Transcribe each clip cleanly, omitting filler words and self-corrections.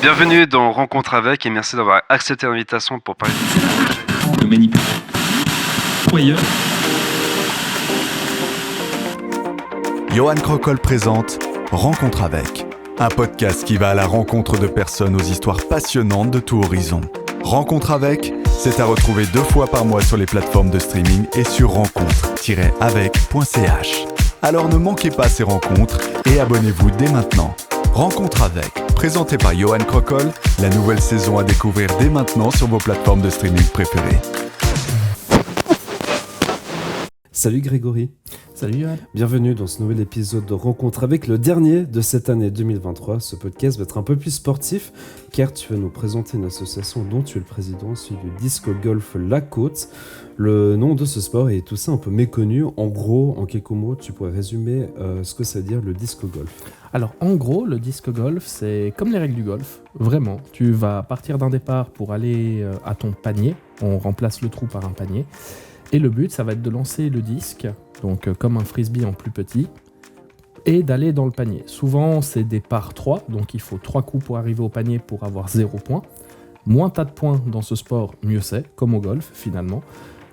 Bienvenue dans Rencontre avec et merci d'avoir accepté l'invitation pour parler de manipulation. Johan Crocol présente Rencontre avec, un podcast qui va à la rencontre de personnes aux histoires passionnantes de tout horizon. Rencontre avec, c'est à retrouver 2 fois par mois sur les plateformes de streaming et sur rencontre-avec.ch. Alors ne manquez pas ces rencontres et abonnez-vous dès maintenant. Rencontre avec, présenté par Johan Crocol, la nouvelle saison à découvrir dès maintenant sur vos plateformes de streaming préférées. Salut Grégory. Salut Johan. Bienvenue dans ce nouvel épisode de Rencontre avec, le dernier de cette année 2023. Ce podcast va être un peu plus sportif car tu vas nous présenter une association dont tu es le président, celui du Disc Golf La Côte. Le nom de ce sport est tout ça un peu méconnu. En gros, en quelques mots, tu pourrais résumer ce que ça veut dire le disc golf. Alors en gros, le disc golf, c'est comme les règles du golf. Vraiment, tu vas partir d'un départ pour aller à ton panier. On remplace le trou par un panier. Et le but, ça va être de lancer le disque, donc comme un frisbee en plus petit, et d'aller dans le panier. Souvent, c'est des par 3, donc il faut 3 coups pour arriver au panier pour avoir 0 points. Moins t'as de points dans ce sport, mieux c'est, comme au golf finalement.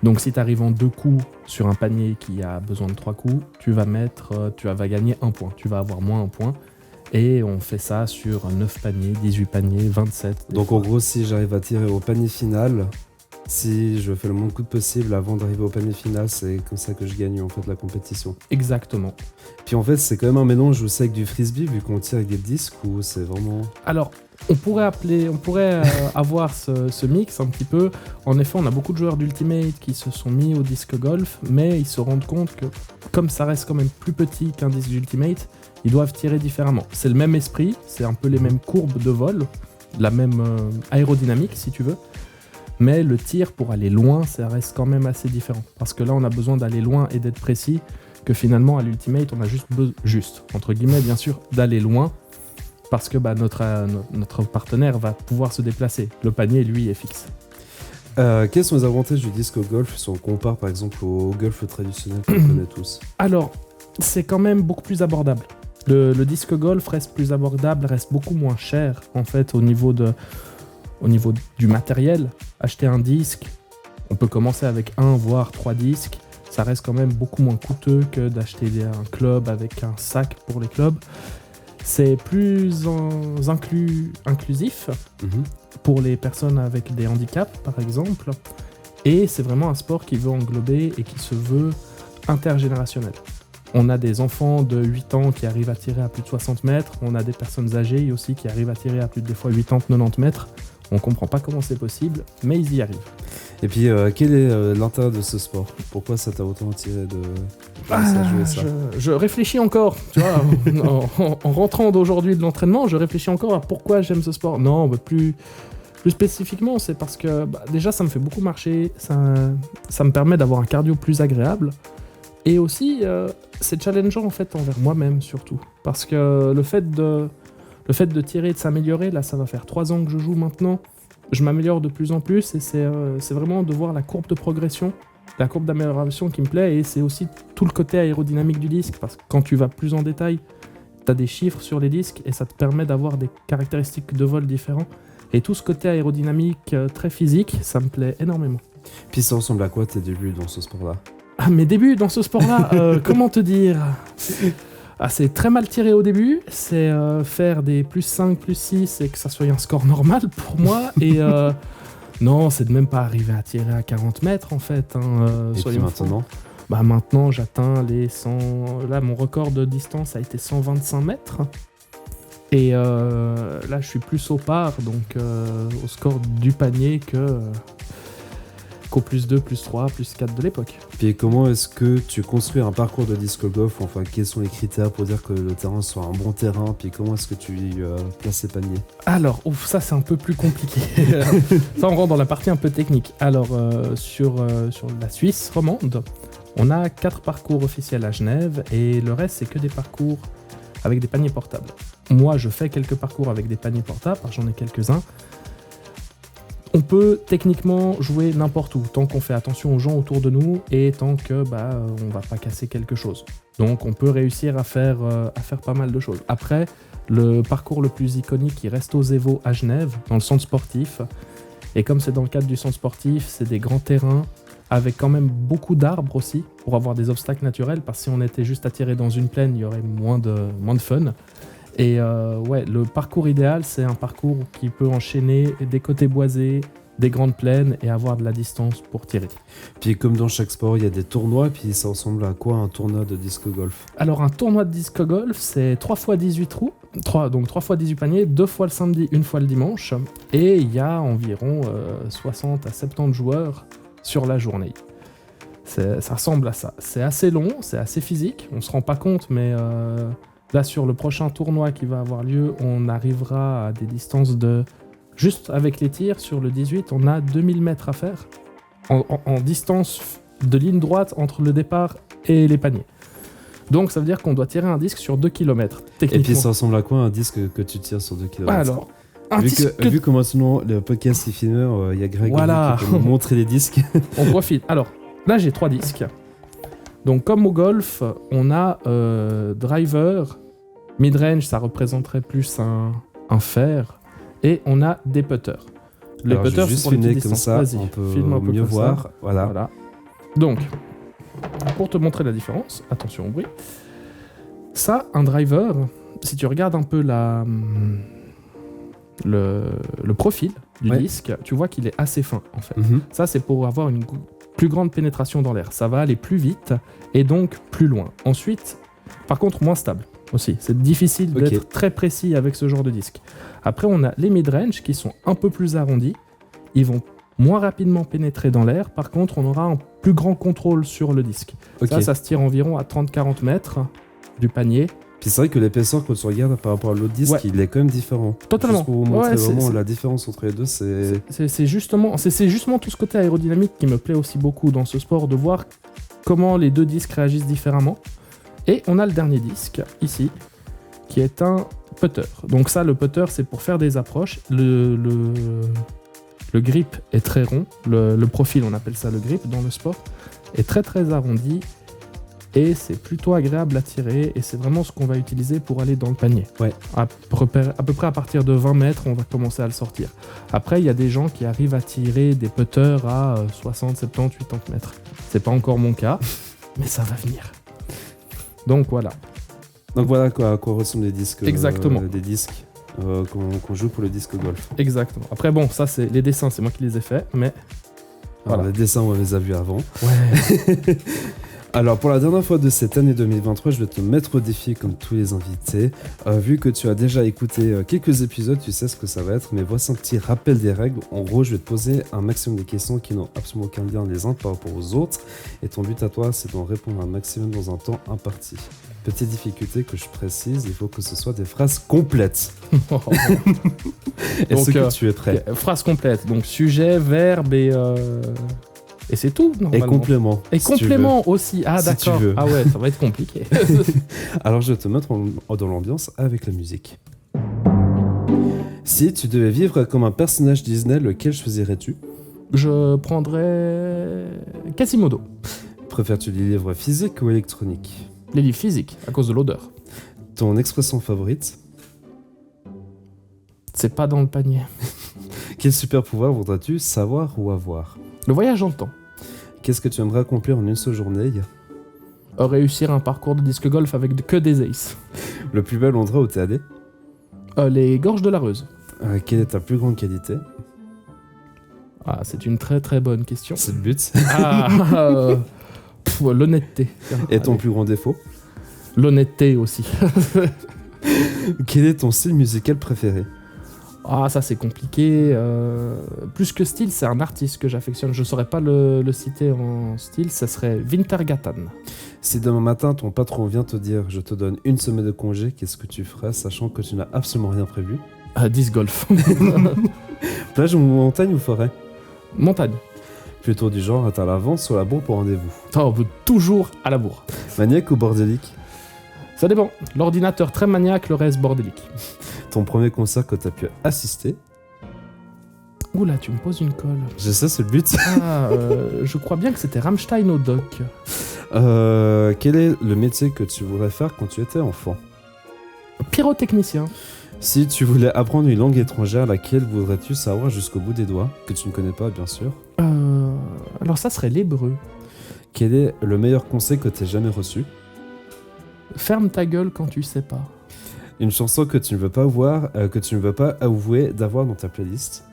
Donc si tu arrives en 2 coups sur un panier qui a besoin de 3 coups, tu vas gagner 1 point, tu vas avoir moins 1 point. Et on fait ça sur 9 paniers, 18 paniers, 27. Donc en gros, si j'arrive à tirer au panier final, si je fais le moins de coups possible avant d'arriver au panier final, c'est comme ça que je gagne en fait la compétition. Exactement. Puis en fait, c'est quand même un mélange aussi avec du frisbee vu qu'on tire avec des disques ou c'est vraiment... Alors, on pourrait avoir ce mix un petit peu. En effet, on a beaucoup de joueurs d'Ultimate qui se sont mis au disque golf, mais ils se rendent compte que comme ça reste quand même plus petit qu'un disque d'Ultimate, ils doivent tirer différemment. C'est le même esprit, c'est un peu les mêmes courbes de vol, la même aérodynamique si tu veux. Mais le tir pour aller loin, ça reste quand même assez différent. Parce que là, on a besoin d'aller loin et d'être précis, que finalement, à l'Ultimate, on a juste, entre guillemets, bien sûr, d'aller loin, parce que notre partenaire va pouvoir se déplacer. Le panier, lui, est fixe. Quels sont les avantages du disque golf si on compare, par exemple, au golf traditionnel qu'on connaît tous ? Alors, c'est quand même beaucoup plus abordable. Le disque golf reste plus abordable, reste beaucoup moins cher, en fait, au niveau du matériel. Acheter un disque, on peut commencer avec 1 voire 3 disques, ça reste quand même beaucoup moins coûteux que d'acheter un club avec un sac pour les clubs. C'est plus inclusif pour les personnes avec des handicaps par exemple, et c'est vraiment un sport qui veut englober et qui se veut intergénérationnel. On a des enfants de 8 ans qui arrivent à tirer à plus de 60 mètres, on a des personnes âgées aussi qui arrivent à tirer à plus de des fois 80-90 mètres. On comprend pas comment c'est possible, mais ils y arrivent. Et puis, quel est l'intérêt de ce sport ? Pourquoi ça t'a autant attiré de jouer ça ? Je réfléchis encore, tu vois, en rentrant d'aujourd'hui de l'entraînement, je réfléchis encore à pourquoi j'aime ce sport. Non, plus spécifiquement, c'est parce que déjà, ça me fait beaucoup marcher, ça me permet d'avoir un cardio plus agréable, et aussi, c'est challengeant en fait envers moi-même surtout, parce que le fait de tirer, de s'améliorer, là ça va faire 3 ans que je joue maintenant, je m'améliore de plus en plus et c'est vraiment de voir la courbe de progression, la courbe d'amélioration qui me plaît, et c'est aussi tout le côté aérodynamique du disque, parce que quand tu vas plus en détail, tu as des chiffres sur les disques et ça te permet d'avoir des caractéristiques de vol différents, et tout ce côté aérodynamique très physique, ça me plaît énormément. Puis ça ressemble à quoi tes débuts dans ce sport-là ? Mes débuts dans ce sport-là, comment te dire ? C'est très mal tiré au début, c'est faire des plus 5, plus 6 et que ça soit un score normal pour moi, et non, c'est de même pas arriver à tirer à 40 mètres en fait. Et puis maintenant ? Maintenant j'atteins les 100, là mon record de distance a été 125 mètres, et là je suis plus au par, donc au score du panier qu'au plus 2, plus 3, plus 4 de l'époque. Puis comment est-ce que tu construis un parcours de disc golf ? Enfin, quels sont les critères pour dire que le terrain soit un bon terrain ? Puis comment est-ce que tu places les paniers ? Alors, ça c'est un peu plus compliqué. Ça on rentre dans la partie un peu technique. Alors, sur la Suisse romande, on a 4 parcours officiels à Genève, et le reste c'est que des parcours avec des paniers portables. Moi je fais quelques parcours avec des paniers portables, j'en ai quelques-uns. On peut techniquement jouer n'importe où, tant qu'on fait attention aux gens autour de nous et tant que on va pas casser quelque chose. Donc on peut réussir à faire pas mal de choses. Après, Le parcours le plus iconique, il reste au Zévo à Genève, dans le centre sportif. Et comme c'est dans le cadre du centre sportif, c'est des grands terrains avec quand même beaucoup d'arbres aussi, pour avoir des obstacles naturels, parce que si on était juste attiré dans une plaine, il y aurait moins de fun. Et ouais, le parcours idéal, c'est un parcours qui peut enchaîner des côtés boisés, des grandes plaines et avoir de la distance pour tirer. Puis comme dans chaque sport, il y a des tournois, puis ça ressemble à quoi un tournoi de disco golf? Alors un tournoi de disco golf, c'est 3 x 18 trous, donc 3 x 18 paniers, 2 fois le samedi, 1 fois le dimanche, et il y a environ 60 à 70 joueurs sur la journée. Ça ressemble à ça. C'est assez long, c'est assez physique, on se rend pas compte, mais là sur le prochain tournoi qui va avoir lieu, on arrivera à des distances de... Juste avec les tirs, sur le 18, on a 2000 mètres à faire en distance de ligne droite entre le départ et les paniers. Donc ça veut dire qu'on doit tirer un disque sur 2 km, techniquement. Et puis ça ressemble à quoi un disque que tu tires sur 2 km? Alors, un disque vu comment sinon le podcast est filmé, il y a Greg Voilà. qui peut nous montrer les disques. On profite. Alors, là j'ai 3 disques. Donc comme au golf, on a driver, mid-range, ça représenterait plus un fer, et on a des putters. Les Alors, putters, je vais c'est juste pour les filmer petites comme distances. ça, Vas-y, on peut filme un peu mieux comme ça. voir. Voilà. Voilà. Donc, pour te montrer la différence, attention au bruit. Ça, un driver, si tu regardes un peu le profil du Ouais. disque, tu vois qu'il est assez fin en fait. Mhm. Ça, c'est pour avoir une plus grande pénétration dans l'air. Ça va aller plus vite et donc plus loin. Ensuite, par contre, moins stable aussi. C'est difficile Ok. d'être très précis avec ce genre de disque. Après, on a les mid-range qui sont un peu plus arrondis. Ils vont moins rapidement pénétrer dans l'air. Par contre, on aura un plus grand contrôle sur le disque. Ok. Ça se tire environ à 30-40 mètres du panier. Puis c'est vrai que l'épaisseur, quand tu regardes par rapport à l'autre disque, Ouais. il est quand même différent. Totalement. Juste pour vous montrer Ouais, vraiment c'est- la différence entre les deux, c'est... C'est justement tout ce côté aérodynamique qui me plaît aussi beaucoup dans ce sport, de voir comment les deux disques réagissent différemment. Et on a le dernier disque, ici, qui est un putter. Donc ça, le putter, c'est pour faire des approches. Le grip est très rond. Le profil, on appelle ça le grip dans le sport, est très très arrondi. Et c'est plutôt agréable à tirer. Et c'est vraiment ce qu'on va utiliser pour aller dans le panier. Ouais. À peu près à partir de 20 mètres, on va commencer à le sortir. Après, il y a des gens qui arrivent à tirer des putters à 60, 70, 80 mètres. C'est pas encore mon cas, mais ça va venir. Donc voilà. Donc voilà à quoi ressemblent les disques. Exactement. Des disques qu'on joue pour le disque golf. Exactement. Après, bon, ça, c'est les dessins, c'est moi qui les ai faits, mais Alors, Voilà. les dessins, on les a vus avant. ouais. Alors, pour la dernière fois de cette année 2023, je vais te mettre au défi comme tous les invités. Vu que tu as déjà écouté quelques épisodes, tu sais ce que ça va être, mais voici un petit rappel des règles. En gros, je vais te poser un maximum de questions qui n'ont absolument aucun lien les uns par rapport aux autres. Et ton but à toi, c'est d'en répondre un maximum dans un temps imparti. Petite difficulté que je précise, il faut que ce soit des phrases complètes. Est-ce Donc, que tu es prêt? Phrase complète. Donc sujet, verbe et c'est tout, Et normalement. complément. Et si tu complément aussi. Ah, Si tu d'accord. veux. Ah ouais, ça va être compliqué. veux. Alors, je vais te mettre dans l'ambiance avec la musique. Si tu devais vivre comme un personnage Disney, lequel choisirais-tu? Je prendrais Quasimodo. Préfères-tu les livres physiques ou électroniques? Les livres physiques, à cause de l'odeur. Ton expression favorite? C'est pas dans le panier. Quel super pouvoir voudrais-tu savoir ou avoir? Le voyage dans le temps. Qu'est-ce que tu aimerais accomplir en une seule journée? Réussir un parcours de disque golf avec que des aces. Le plus bel endroit où t'es allé? Les gorges de la Reuse. Quelle est ta plus grande qualité? Ah, c'est une très très bonne question. C'est le but. Ah, l'honnêteté. Tiens, Et ton allez. plus grand défaut? L'honnêteté aussi. Quel est ton style musical préféré? Ah, ça c'est compliqué. Plus que style, c'est un artiste que j'affectionne. Je saurais pas le citer en style, ça serait Wintergatan. Si demain matin ton patron vient te dire je te donne une semaine de congé, qu'est-ce que tu ferais sachant que tu n'as absolument rien prévu? Disc golf. Plage ou montagne ou forêt? Montagne. Plutôt du genre à l'avance sur la bourre pour rendez-vous. Oh, toujours à la bourre. Maniaque ou bordélique? Ça dépend. L'ordinateur très maniaque, le reste bordélique. Ton premier concert que tu as pu assister? Oula, tu me poses une colle. Je sais, c'est le but. Ah, je crois bien que c'était Rammstein au doc. Quel est le métier que tu voudrais faire quand tu étais enfant? Pyrotechnicien. Si tu voulais apprendre une langue étrangère, laquelle voudrais-tu savoir jusqu'au bout des doigts? Que tu ne connais pas, bien sûr. Alors ça serait l'hébreu. Quel est le meilleur conseil que tu aies jamais reçu? Ferme ta gueule quand tu sais pas. Une chanson que tu ne veux pas voir, que tu ne veux pas avouer d'avoir dans ta playlist?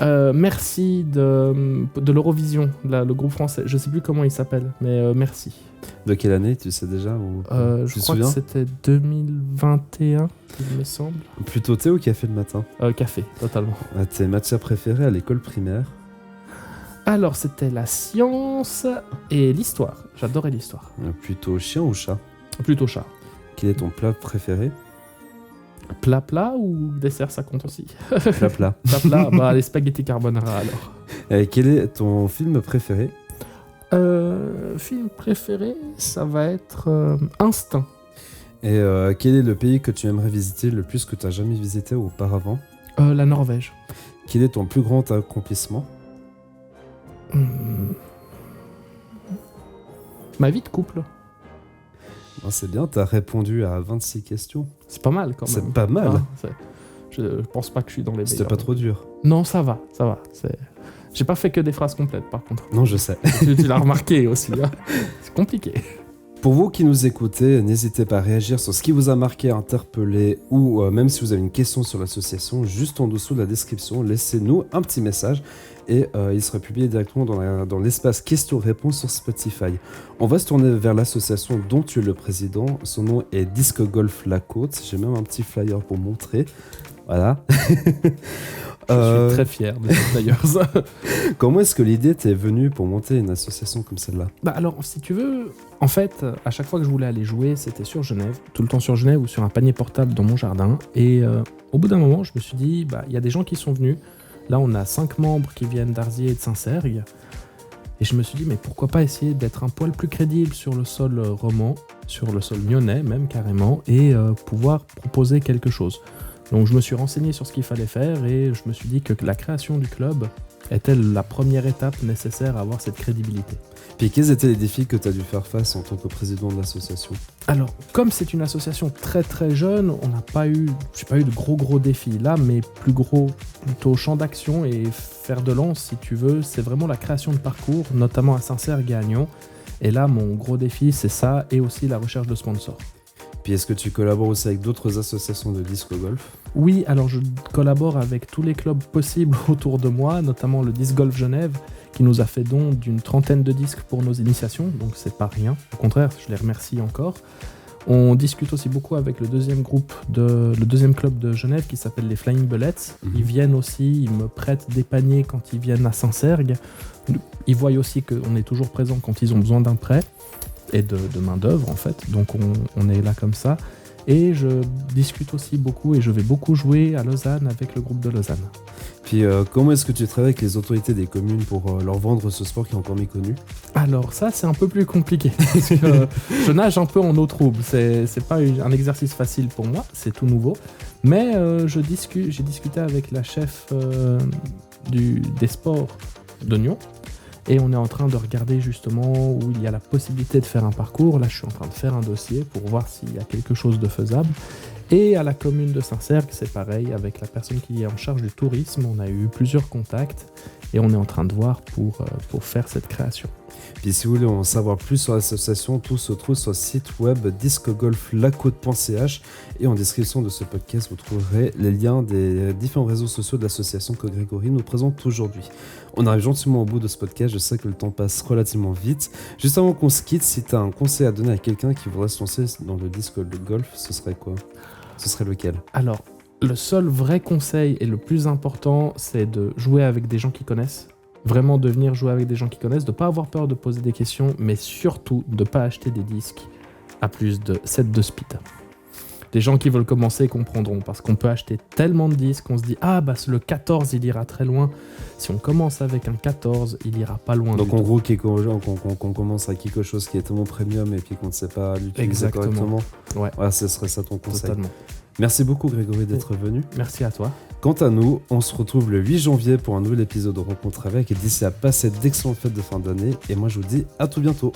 Merci de l'Eurovision, le groupe français. Je sais plus comment il s'appelle, mais merci. De quelle année, tu sais déjà ou... Je Tu te crois que souviens? c'était 2021, il me semble. Plutôt thé ou café le matin? Café, totalement. Tes matières préférées à l'école primaire? Alors, c'était la science et l'histoire. J'adorais l'histoire. Plutôt chien ou chat? Plutôt chat. Quel est ton plat préféré? Plat ou dessert, ça compte aussi. Plat. Plat, bah les spaghettis carbonara alors. Quel est ton film préféré? Film préféré, ça va être Instinct. Et quel est le pays que tu aimerais visiter le plus que tu n'as jamais visité auparavant? La Norvège. Quel est ton plus grand accomplissement? Ma vie de couple. Oh, c'est bien, tu as répondu à 26 questions. C'est pas mal quand même. C'est pas mal. Je pense pas que je suis dans les C'était meilleurs. pas trop dur. Non, ça va. J'ai pas fait que des phrases complètes par contre. Non, je sais. Tu l'as remarqué aussi. Hein. C'est compliqué. Pour vous qui nous écoutez, n'hésitez pas à réagir sur ce qui vous a marqué, interpellé ou même si vous avez une question sur l'association, juste en dessous de la description, laissez-nous un petit message et il sera publié directement dans l'espace questions-réponses sur Spotify. On va se tourner vers l'association dont tu es le président. Son nom est Disc Golf La Côte. J'ai même un petit flyer pour montrer. Voilà. Je suis très fier de ça d'ailleurs. Comment est-ce que l'idée t'est venue pour monter une association comme celle-là? Bah alors, si tu veux, en fait, à chaque fois que je voulais aller jouer, c'était sur Genève, tout le temps sur Genève ou sur un panier portable dans mon jardin. Et au bout d'un moment, je me suis dit, bah il y a des gens qui sont venus. Là, on a 5 membres qui viennent d'Arzier et de Saint-Cergue. Et je me suis dit, mais pourquoi pas essayer d'être un poil plus crédible sur le sol roman, sur le sol nyonnais même carrément, et pouvoir proposer quelque chose. Donc je me suis renseigné sur ce qu'il fallait faire et je me suis dit que la création du club était la première étape nécessaire à avoir cette crédibilité. Puis quels étaient les défis que tu as dû faire face en tant que président de l'association? Alors, comme c'est une association très très jeune, j'ai pas eu de gros défis. Là, mes plus gros plutôt champ d'action et fer de lance, si tu veux, c'est vraiment la création de parcours, notamment à Saint-Cergue et à Nyon. Et là, mon gros défi, c'est ça et aussi la recherche de sponsors. Puis est-ce que tu collabores aussi avec d'autres associations de disco golf? Oui, alors je collabore avec tous les clubs possibles autour de moi, notamment le Disc Golf Genève, qui nous a fait don d'une 30aine de disques pour nos initiations, donc c'est pas rien. Au contraire, je les remercie encore. On discute aussi beaucoup avec le deuxième club de Genève qui s'appelle les Flying Bullets. Ils viennent aussi, ils me prêtent des paniers quand ils viennent à Saint-Cergue. Ils voient aussi qu'on est toujours présent quand ils ont besoin d'un prêt et de main d'œuvre en fait, donc on est là comme ça. Et je discute aussi beaucoup et je vais beaucoup jouer à Lausanne avec le groupe de Lausanne. Puis comment est-ce que tu travailles avec les autorités des communes pour leur vendre ce sport qui est encore méconnu? Alors ça c'est un peu plus compliqué, parce que je nage un peu en eau trouble, c'est pas un exercice facile pour moi, c'est tout nouveau, mais j'ai discuté avec la chef des sports de Nyon. Et on est en train de regarder justement où il y a la possibilité de faire un parcours. Là, je suis en train de faire un dossier pour voir s'il y a quelque chose de faisable. Et à la commune de Saint-Cergue, c'est pareil, avec la personne qui est en charge du tourisme, on a eu plusieurs contacts et on est en train de voir pour faire cette création. Puis si vous voulez en savoir plus sur l'association, tout se trouve sur le site web discgolflacote.ch et en description de ce podcast, vous trouverez les liens des différents réseaux sociaux de l'association que Grégory nous présente aujourd'hui. On arrive gentiment au bout de ce podcast, je sais que le temps passe relativement vite. Juste avant qu'on se quitte, si tu as un conseil à donner à quelqu'un qui voudrait se lancer dans le disc golf, ce serait quoi? Ce serait lequel? Alors, le seul vrai conseil et le plus important, c'est de jouer avec des gens qui connaissent. Vraiment de venir jouer avec des gens qui connaissent, de ne pas avoir peur de poser des questions, mais surtout de ne pas acheter des disques à plus de 7 de speed. Les gens qui veulent commencer comprendront, parce qu'on peut acheter tellement de disques, on se dit « Ah, bah le 14, il ira très loin. » Si on commence avec un 14, il ira pas loin. Donc en gros, qu'on commence avec quelque chose qui est tellement premium et puis qu'on ne sait pas l'utiliser correctement. Ouais. Voilà, ce serait ça ton conseil. Totalement. Merci beaucoup Grégory d'être venu. Merci à toi. Quant à nous, on se retrouve le 8 janvier pour un nouvel épisode de Rencontre avec et d'ici là, passez d'excellentes fêtes de fin d'année et moi je vous dis à tout bientôt.